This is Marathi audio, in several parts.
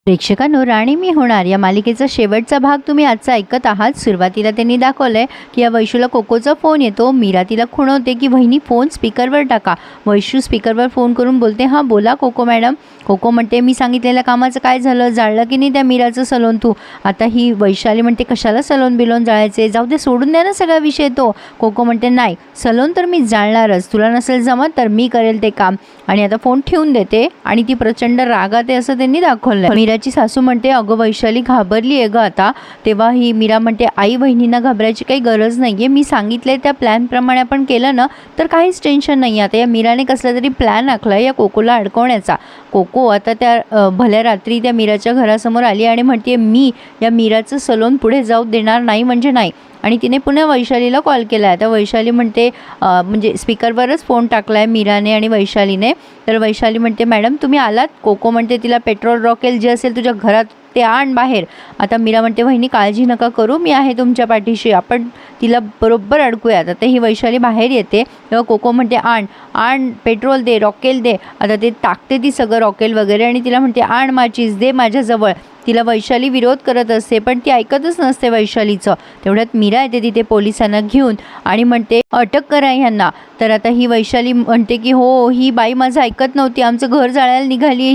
प्रेक्षकांनो, राणी मी होणार या मालिकेचा शेवटचा भाग तुम्ही आजचा ऐकत आहात। सुरुवातीला त्यांनी दाखवलंय की या वैशूला कोकोचा फोन येतो। मीरा तिला खुणवते की वहिनी फोन स्पीकरवर टाका। वैशू स्पीकरवर फोन करून बोलते, हां बोला कोको मॅडम। कोको म्हणते, मी सांगितलेल्या कामाचं काय झालं, जाळलं की नाही त्या मीराचं सलोन तू? आता ही वैशाली म्हणते, कशाला सलोन बिलोन जाळायचे, जाऊ दे सोडून द्या ना सगळा विषय तो। कोको म्हणते, नाही सलोन तर मी जाळणारच, तुला नसेल जमत तर मी करेल ते काम। आणि आता फोन ठेवून देते आणि ती प्रचंड रागात आहे असं त्यांनी दाखवलं। मीराची सासू म्हणते, अगं वैशाली घाबरली आहे ग आता। तेव्हा ही मीरा म्हणते, आई वहिनींना घाबरायची काही गरज नाही आहे, मी सांगितले त्या प्लॅनप्रमाणे आपण केलं ना तर काहीच टेन्शन नाही। आता या मीराने कसला तरी प्लॅन आखला या कोकोला अडकवण्याचा। कोको आता त्या भल्या रात्री त्या मीराच्या घरासमोर आली आणि म्हणते, मी या मीराचं सलोन पुढे जाऊ देणार नाही म्हणजे नाही। आणि तिने पुन्हा वैशालीला कॉल केला आहे। आता वैशाली म्हणते, म्हणजे स्पीकरवरच फोन टाकला आहे मीराने आणि वैशालीने। तर वैशाली म्हणते, मॅडम तुम्ही आलात? कोको म्हणते, तिला पेट्रोल रॉकेल जे असेल तुझ्या घरात ते आण बाहेर। आता मीरा म्हणते, वहिनी काळजी नका करू, मी आहे तुमच्या पाठीशी, आपण तिला बरोबर अडकूयात। आता ही वैशाली बाहेर येते तेव्हा कोको म्हणते, आण आण पेट्रोल दे, रॉकेल दे। आता ते टाकते ती सगळं रॉकेल वगैरे आणि तिला म्हणते, आण माचीस दे माझ्याजवळ। तिला वैशाली विरोध करत असते पण ती ऐकतच नसते वैशालीचं। तेवढ्यात मीरा येते तिथे पोलिसांना घेऊन आणि म्हणते, अटक करा ह्यांना। तर आता ही वैशाली म्हणते की हो, ही बाई माझं ऐकत नव्हती, आमचं घर जाळायला निघाली आहे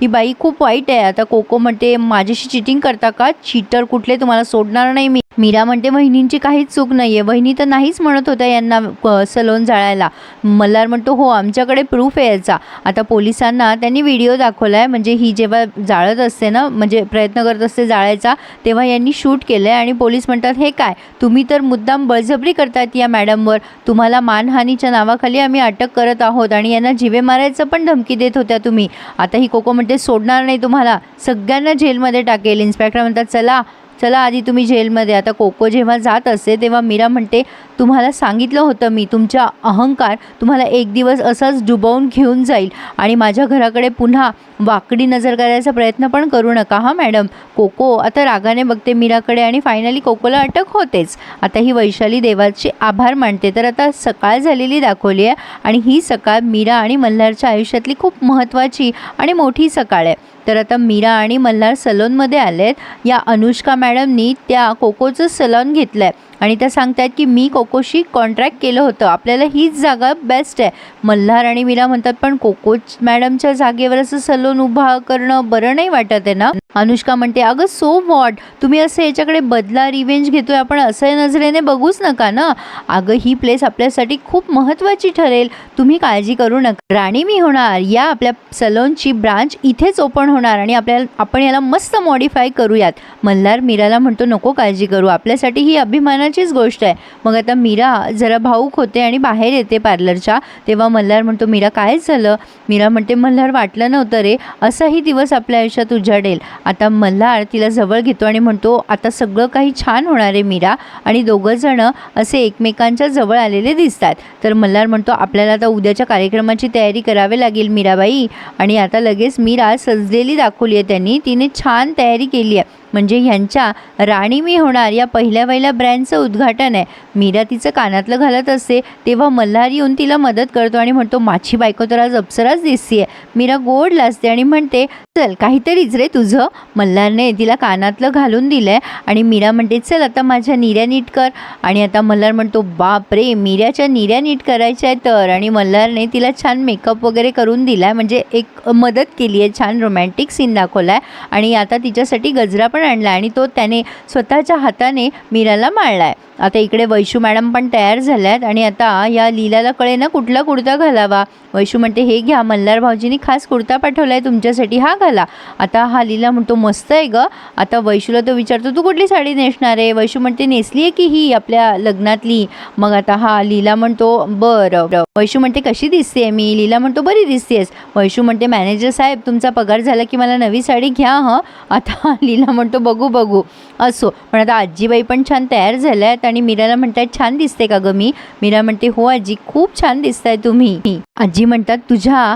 ही बाई खूप वाईट आहे। आता कोको म्हणते, माझ्याशी चिटिंग करता का? चीटर कुठले, तुम्हाला सोडणार नाही मी। मीरा म्हणते, वहिनींची काहीच चूक नाही आहे, वहिनी तर नाहीच म्हणत होत्या यांना सलोन जाळायला। मल्हार म्हणतो, हो आमच्याकडे प्रूफ आहे याचा। आता पोलिसांना त्यांनी व्हिडिओ दाखवला आहे, म्हणजे ही जेव्हा जाळत असते ना, म्हणजे प्रयत्न करत असते जाळायचा, तेव्हा यांनी शूट केलं आहे। आणि पोलीस म्हणतात, हे काय तुम्ही तर मुद्दाम बळजबरी करतायत या मॅडमवर, तुम्हाला मानहानीच्या नावाखाली आम्ही अटक करत आहोत आणि यांना जीवे मारायचं पण धमकी देत होत्या तुम्ही। आता ही कोको म्हणते, सोडणार नाही तुम्हाला, सगळ्यांना जेलमध्ये टाकेल। इन्स्पेक्टर म्हणतात, चला चला आधी तुम्ही जेलमध्ये। आता कोको जेव्हा जात असते तेव्हा मीरा म्हणते, तुम्हाला सांगितलं होतं मी, तुमचा अहंकार तुम्हाला एक दिवस असाच डुबवून घेऊन जाईल आणि माझ्या घराकडे पुन्हा वाकडी नजर करायचा प्रयत्न पण करू नका हां मॅडम। कोको आता रागाने बघते मीराकडे आणि फायनली कोकोला अटक होतेच। आता ही वैशाली देवाचे आभार मानते। तर आता सकाळ झालेली दाखवली आहे आणि ही सकाळ मीरा आणि मल्हारच्या आयुष्यातली खूप महत्त्वाची आणि मोठी सकाळ आहे। तर आता मीरा आणि मल्हार सलोनमध्ये आलेत। या अनुष्का मॅडमनी त्या कोकोचं सलोन घेतलं आहे आणि त्या सांगतायत की मी कोकोशी कॉन्ट्रॅक्ट केलं होतं, आपल्याला हीच जागा बेस्ट आहे। मल्हार आणि मीरा म्हणतात, पण कोको मॅडमच्या जागेवर असं सलोन उभा करणं बरं नाही वाटत आहे ना? अनुष्का म्हणते, अगं सो वॉट, तुम्ही असं याच्याकडे बदला रिवेंज घेतोय, आपण असं नजरेने बघूच नका ना। अगं ही प्लेस आपल्यासाठी खूप महत्त्वाची ठरेल, तुम्ही काळजी करू नका। राणी मी होणार या आपल्या सलोनची ब्रांच इथेच ओपन होणार आणि आपण याला मस्त मॉडिफाय करूयात। मल्हार मीराला म्हणतो, नको काळजी करू, आपल्यासाठी ही अभिमानाचीच गोष्ट आहे। मग आता मीरा जरा भावूक होते आणि बाहेर येते पार्लरच्या। तेव्हा मल्हार म्हणतो, मीरा काय झालं? मीरा म्हणते, मल्हार वाटलं नव्हतं रे असाही दिवस आपल्या आयुष्यात उजाडेल। आता मल्हार तिला जवळ घेतो आणि म्हणतो, आता सगळं काही छान होणार आहे मीरा। आणि दोघं जण असे एकमेकांच्या जवळ आलेले दिसतात। तर मल्हार म्हणतो, आपल्याला आता उद्याच्या कार्यक्रमाची तयारी करावी लागेल मीराबाई। आणि आता लगेच मीरा सजलेली दाखवली आहे त्यांनी, तिने छान तयारी केली आहे, म्हणजे ह्यांच्या राणी मी होणार या पहिल्या ब्रँडचं उद्घाटन आहे। मीरा तिचं कानातलं घालत असते तेव्हा मल्हार येऊन तिला मदत करतो आणि म्हणतो, माझी बायको तर आज अप्सराच दिसतीये। मीरा गोड लाजते आणि म्हणते, चल काहीतरीच रे तुझं। मल्हारने तिला कानातलं घालून दिलंय आणि मीरा म्हणते, चल आता माझ्या निऱ्या नीट कर। आणि आता मल्हार म्हणतो, बाप रे मीराच्या निऱ्या नीट करायच्या आहेत तर। आणि मल्हारने तिला छान मेकअप वगैरे करून दिलाय, म्हणजे एक मदत केली आहे, छान रोमॅन्टिक सीन दाखवलाय। आणि आता तिच्यासाठी गजरा पण आणला आणि तो त्याने स्वतःच्या हाताने मीराला माळलाय। आता इकडे वैशू मॅडम पण तयार झाल्यात आणि आता या लीलाला कळे ना कुठला कुर्ता घालावा। वैशू म्हणते, हे घ्या, मल्हार भाऊजींनी खास कुर्ता पाठवलाय तुमच्यासाठी, हा घाला। आता हा लीला म्हणतो, मस्त आहे ग। आता वैशूला तो विचारतो, तू कुठली साडी नेसणार आहे? वैशू म्हणते, नेसली आहे की ही आपल्या लग्नातली। मग आता हा लीला म्हणतो, बरं। वैशू म्हणते, कशी दिसते मी? लीला म्हणतो, बरी दिसतेस। वैशू म्हणते, मॅनेजर साहेब तुमचा पगार झाला की मला नवी साडी घ्या हं। आता लीला म्हणतो, बघू असो। पण आता आजीबाई पण छान तयार झाल्यात आणि मीराला म्हणतात, छान दिसते का ग मी? मीरा म्हणते, हो आजी खूप छान दिसताय तुम्ही। आजी म्हणतात, तुझ्या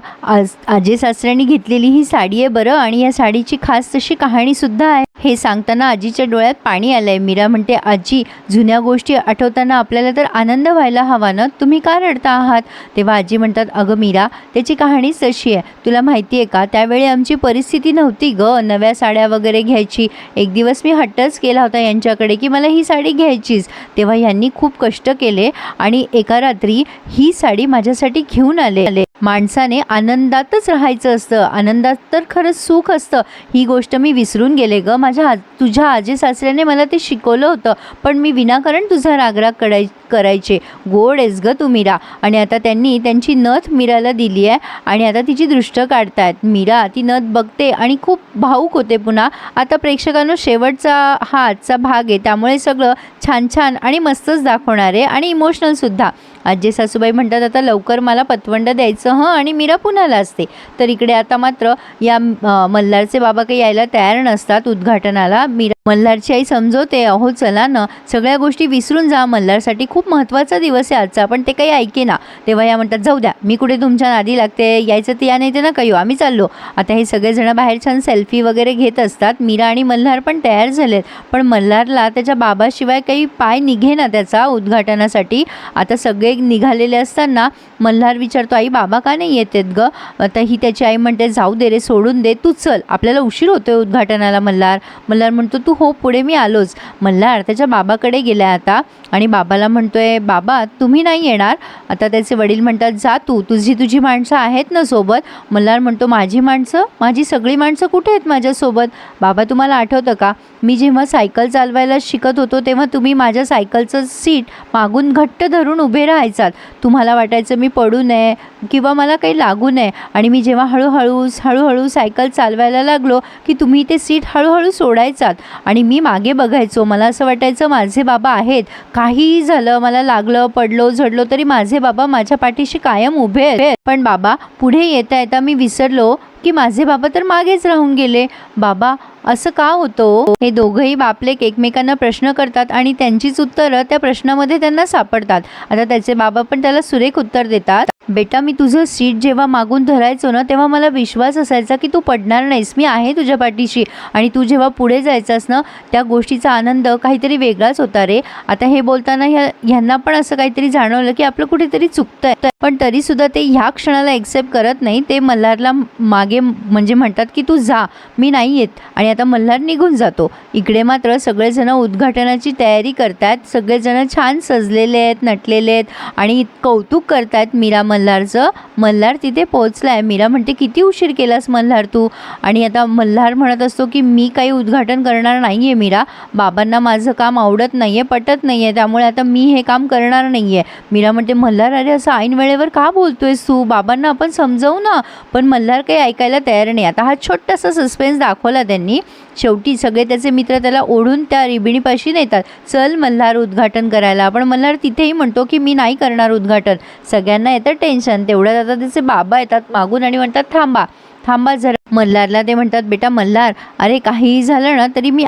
आजी सासऱ्यांनी घेतलेली ही साडी आहे बरं, आणि या साडीची खास तशी कहाणी सुद्धा आहे। हे सांगताना आजीच्या डोळ्यात पाणी आलंय. मीरा म्हणते, आजी जुन्या गोष्टी आठवताना आपल्याला तर आनंद व्हायला हवा ना, तुम्ही का रडता आहात? तेव्हा आजी म्हणतात, अगं मीरा, त्याची कहाणीच तशी आहे. तुला माहिती आहे का, त्यावेळी आमची परिस्थिती नव्हती नव्या साड्या वगैरे घ्यायची. एक दिवस मी हट्टच केला होता यांच्याकडे की मला ही साडी घ्यायचीच. तेव्हा यांनी खूप कष्ट केले आणि एका रात्री ही साडी माझ्यासाठी घेऊन आले. माणसाने आनंदातच राहायचं असतं, आनंदात तर खरंच सुख असतं. ही गोष्ट मी विसरून गेले तुझ्या आजी सासऱ्याने मला ते शिकवलं होतं, पण मी विनाकारण तुझा रागराग करायचे. गोड आहेस तू मीरा. आणि आता त्यांनी त्यांची नथ मीराला दिली आहे आणि आता तिची दृष्ट काढतायत. मीरा ती नथ बघते आणि खूप भावूक होते पुन्हा. आता प्रेक्षकांनो, शेवटचा हा आजचा भाग आहे, त्यामुळे सगळं छान छान आणि मस्तच दाखवणार आहे आणि इमोशनलसुद्धा. आजी सासूबाई म्हणतात, आता लवकर मला पतवंड द्यायचं आणि मीरा पुण्याला असते. तर इकडे आता मात्र या मल्हारचे बाबा काही यायला तयार नसतात उद्घाटनाला. मल्हारची आई समजवते, अहो चला ना, सगळ्या गोष्टी विसरून जा, मल्हारसाठी खूप महत्त्वाचा दिवस आहे आजचा. पण ते काही ऐके ना. तेव्हा या म्हणतात, जाऊ द्या, मी कुठे तुमच्या नादी लागते, यायचं ते या नाही ते नका येऊ, आम्ही चाललो. आता हे सगळेजण बाहेर छान सेल्फी वगैरे घेत असतात. मीरा आणि मल्हार पण तयार झालेत, पण मल्हारला त्याच्या बाबाशिवाय काही पाय निघेना त्याचा उद्घाटनासाठी. आता सगळे निघालेले असताना मल्हार विचारतो, आई बाबा का नाही येतेत आता ही त्याची आई म्हणते, जाऊ दे रे, सोडून दे, तू चल, आपल्याला उशीर होतोय उद्घाटनाला. मल्हार म्हणतो, तू हो पुढे, मी आलोच. मल्हार त्याच्या बाबाकडे गेलाय आता आणि बाबाला म्हणतोय, बाबा तुम्ही नाही येणार? आता त्याचे वडील म्हणतात, जा तुझी माणसं आहेत ना सोबत? मल्हार म्हणतो, माझी माणसं? माझी सगळी माणसं कुठे आहेत माझ्यासोबत? बाबा तुम्हाला आठवतं का, मी जेव्हा सायकल चालवायला शिकत होतो तेव्हा तुम्ही माझ्या सायकलचं सीट मागून घट्ट धरून उभे राहायचात. तुम्हाला वाटायचं मी पडू नये किंवा मला काही लागू नये, आणि मी जेव्हा हळूहळू सायकल चालवायला लागलो की तुम्ही ते सीट हळूहळू सोडायचात आणि मी मागे बघायचो. मला असं वाटायचं माझे बाबा आहेत, काहीही झालं, मला लागलं, पडलो, झडलो तरी माझे बाबा माझ्या पाठीशी कायम उभे आहेत. पण बाबा पुढे येता येता मी विसरलो की माझे बाबा तर मागेच राहून गेले. बाबा असं का होतं? हे दोघंही बापलेक एकमेकांना प्रश्न करतात आणि त्यांचीच उत्तरं त्या प्रश्नामध्ये त्यांना सापडतात. आता त्याचे बाबा पण त्याला सुरेख उत्तर देतात, बेटा मी तुझं सीट जेव्हा मागून धरायचो ना तेव्हा मला विश्वास असायचा की तू पडणार नाहीस, मी आहे तुझ्या पाठीशी. आणि तू जेव्हा पुढे जायचास ना त्या गोष्टीचा आनंद काहीतरी वेगळाच होता रे. आता हे बोलताना ह्यांना पण असं काहीतरी जाणवलं की आपलं कुठेतरी चुकतंय, पण तरीसुद्धा ते ह्या क्षणाला एक्सेप्ट करत नाही. ते मल्हारला मागे म्हणजे म्हणतात की तू जा, मी नाही येत. आणि आता मल्हार निघून जातो. इकडे मात्र सगळेजण उद्घाटनाची तयारी करतात. सगळेजण छान सजलेले आहेत, नटलेले आहेत आणि कौतुक करतात मल्हारचं. मल्हार तिथे पोहोचलाय. मीरा म्हणते, किती उशीर केलास मल्हार तू? आणि आता मल्हार म्हणत असतो की मी काही उद्घाटन करणार नाही आहे मीरा, बाबांना माझं काम आवडत नाही आहे, पटत नाही आहे, त्यामुळे आता मी हे काम करणार नाही आहे. मीरा म्हणते, मल्हार अरे असं ऐन वेळेवर का बोलतोयस तू? बाबांना आपण समजावू ना. पण मल्हार काही ऐकायला तयार नाही. आता हा छोटासा सस्पेन्स दाखवला त्यांनी. शेवटी सगळे त्याचे मित्र त्याला ओढून त्या रिबिणीपाशी नेतात. चल मल्हार उद्घाटन करायला. पण मल्हार तिथेही म्हणतो की मी नाही करणार उद्घाटन. सगळ्यांना येतं टेन्शन. तेवढ्यात आता त्याचे बाबा येतात मागून आणि म्हणतात, थांबा जरा. मल्हारला ते म्हणतात, बेटा मल्हार, अरे काहीही झालं ना तरी मी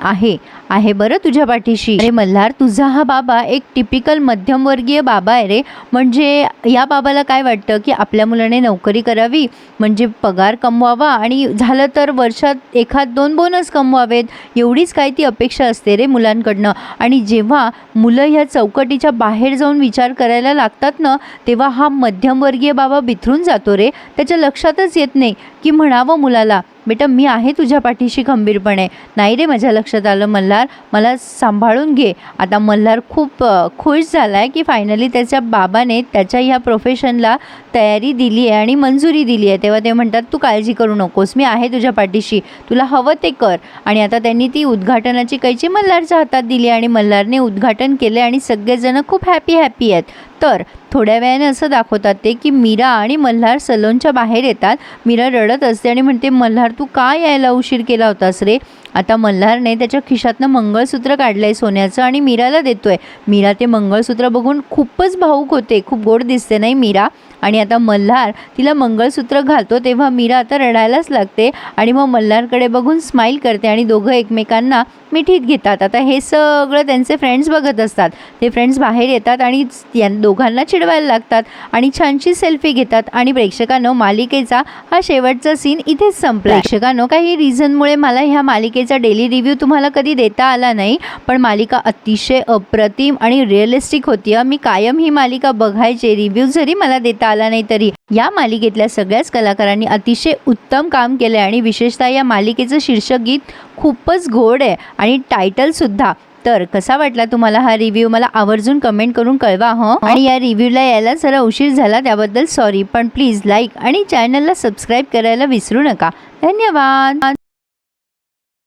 आहे बरं तुझ्या पाठीशी. अरे मल्हार, तुझा हा बाबा एक टिपिकल मध्यमवर्गीय बाबा आहे रे. म्हणजे या बाबाला काय वाटतं की आपल्या मुलाने नोकरी करावी, म्हणजे पगार कमवावा आणि झालं तर वर्षात 1-2 बोनस कमवावेत, एवढीच काय ती अपेक्षा असते रे मुलांकडनं. आणि जेव्हा मुलं ह्या चौकटीच्या बाहेर जाऊन विचार करायला लागतात ना तेव्हा हा मध्यमवर्गीय बाबा बिथरून जातो रे. त्याच्या लक्षातच येत नाही की म्हणावं मुलाला, बेटा मी आहे तुझ्या पाठीशी खंबीरपणे. नाही रे माझ्या लक्षात आलं मल्हार, मला सांभाळून घे. आता मल्हार खूप खुश झाला आहे की फायनली त्याच्या बाबाने त्याच्या ह्या प्रोफेशनला तयारी दिली आहे आणि मंजुरी दिली आहे. तेव्हा ते म्हणतात, तू काळजी करू नकोस, मी आहे तुझ्या पाठीशी, तुला हवं ते कर. आणि आता त्यांनी ती उद्घाटनाची कैची मल्हारच्या हातात दिली आणि मल्हारने उद्घाटन केले आणि सगळेजण खूप हॅपी आहेत. तर थोड्या वेळाने असं दाखवतात ते की मीरा आणि मल्हार सलोनच्या बाहेर येतात. मीरा रडत असते आणि म्हणते, मल्हार तू का यायला उशीर केला होतास रे? आता मल्हारने त्याच्या खिशातनं मंगळसूत्र काढलंय सोन्याचं आणि मीराला देतोय. मीरा ते मंगळसूत्र बघून खूपच भावूक होते. खूप गोड दिसते नाही मीरा? आणि आता मल्हार तिला मंगळसूत्र घालतो तेव्हा मीरा आता रडायलाच लागते आणि मग मल्हारकडे बघून स्माईल करते आणि दोघं एकमेकांना मिठीत घेतात. आता हे सगळं त्यांचे फ्रेंड्स बघत असतात. ते फ्रेंड्स बाहेर येतात आणि या दोघांना चिडवायला लागतात आणि छानशी सेल्फी घेतात. आणि प्रेक्षकांनो, मालिकेचा हा शेवटचा सीन इथेच संपला. प्रेक्षकांनो, काही रिझनमुळे मला ह्या मालिकेचा डेली रिव्ह्यू तुम्हाला कधी देता आला नाही, पण मालिका अतिशय अप्रतिम आणि रिअलिस्टिक होती. मी कायम ही मालिका बघायचे, रिव्ह्यू जरी मला देता आला नाही तरी. या मालिकेतल्या सगळ्याच कलाकारांनी अतिशय उत्तम काम केले आणि विशेषतः या मालिकेचं शीर्षक गीत खूपच गोड आहे आणि टायटलसुद्धा. तर कसा वाटला तुम्हाला हा रिव्ह्यू, मला आवर्जून कमेंट करून कळवा आणि या रिव्ह्यूला यायला जरा उशीर झाला त्याबद्दल सॉरी, पण प्लीज लाईक आणि चॅनलला सबस्क्राईब करायला विसरू नका. धन्यवाद.